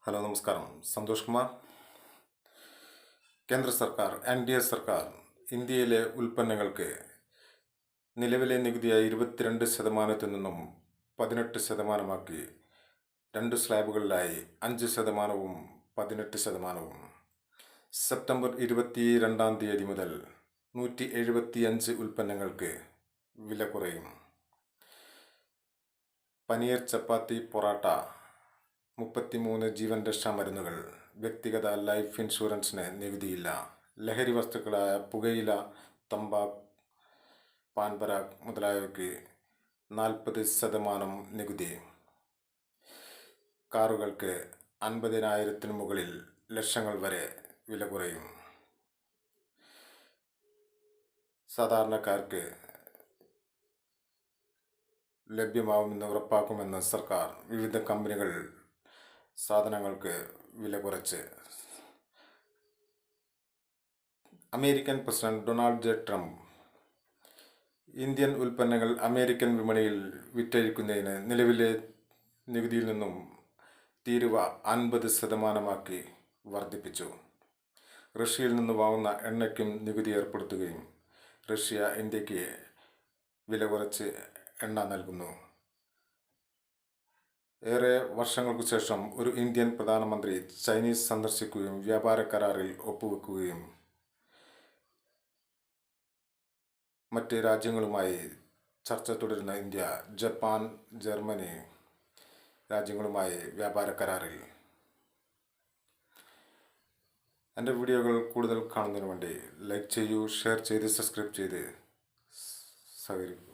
Hello നമസ്കാരം. സന്തോഷ് കുമാർ. കേന്ദ്ര സർക്കാർ NDA സർക്കാർ ഇന്ത്യയിലെ ഉൽപ്പന്നങ്ങൾക്ക് നിലവിലെ നികുതിയായി 22% നിന്നും 18%, 2 സ്ലാബുകളിലായി 5%, 18%. സെപ്റ്റംബർ 22 മുതൽ 175 ഉൽപ്പന്നങ്ങൾക്ക് വില കുറയും. പനീർ, ചപ്പാത്തി, പൊറാട്ട, 33 ജീവൻ രക്ഷാ മരുന്നുകൾ, വ്യക്തിഗത ലൈഫ് ഇൻഷുറൻസിന് നികുതിയില്ല. ലഹരി വസ്തുക്കളായ പുകയില, തമ്പാക്ക്, പാൻപരാഗ് മുതലായവയ്ക്ക് 40% നികുതി. കാറുകൾക്ക് 50,000 മുകളിൽ ലക്ഷങ്ങൾ വരെ വില കുറയും. സാധാരണക്കാർക്ക് ലഭ്യമാവുമെന്ന് ഉറപ്പാക്കുമെന്ന് സർക്കാർ. വിവിധ കമ്പനികൾ സാധനങ്ങൾക്ക് വില കുറച്ച്. American president Donald J. Trump Indian ഉൽപ്പന്നങ്ങൾ അമേരിക്കൻ വിപണിയിൽ വിറ്റഴിക്കുന്നതിന് നിലവിലെ നികുതിയിൽ നിന്നും തീരുവ 50% വർദ്ധിപ്പിച്ചു. റഷ്യയിൽ നിന്ന് വാങ്ങുന്ന എണ്ണയ്ക്കും നികുതി ഏർപ്പെടുത്തുകയും റഷ്യ ഇന്ത്യക്ക് വില കുറച്ച് എണ്ണ നൽകുന്നു. ഏറെ വർഷങ്ങൾക്കു ശേഷം ഒരു ഇന്ത്യൻ പ്രധാനമന്ത്രി ചൈനീസ് സന്ദർശിക്കുകയും വ്യാപാര കരാറിൽ ഒപ്പുവെക്കുകയും മറ്റ് രാജ്യങ്ങളുമായി ചർച്ച തുടരുന്ന ഇന്ത്യ ജപ്പാൻ, ജർമ്മനി രാജ്യങ്ങളുമായി വ്യാപാര കരാറിൽ. എൻ്റെ വീഡിയോകൾ കൂടുതൽ കാണുന്നതിന് വേണ്ടി ലൈക്ക് ചെയ്യൂ, ഷെയർ ചെയ്ത് സബ്സ്ക്രൈബ് ചെയ്ത് സഹകരിക്കൂ.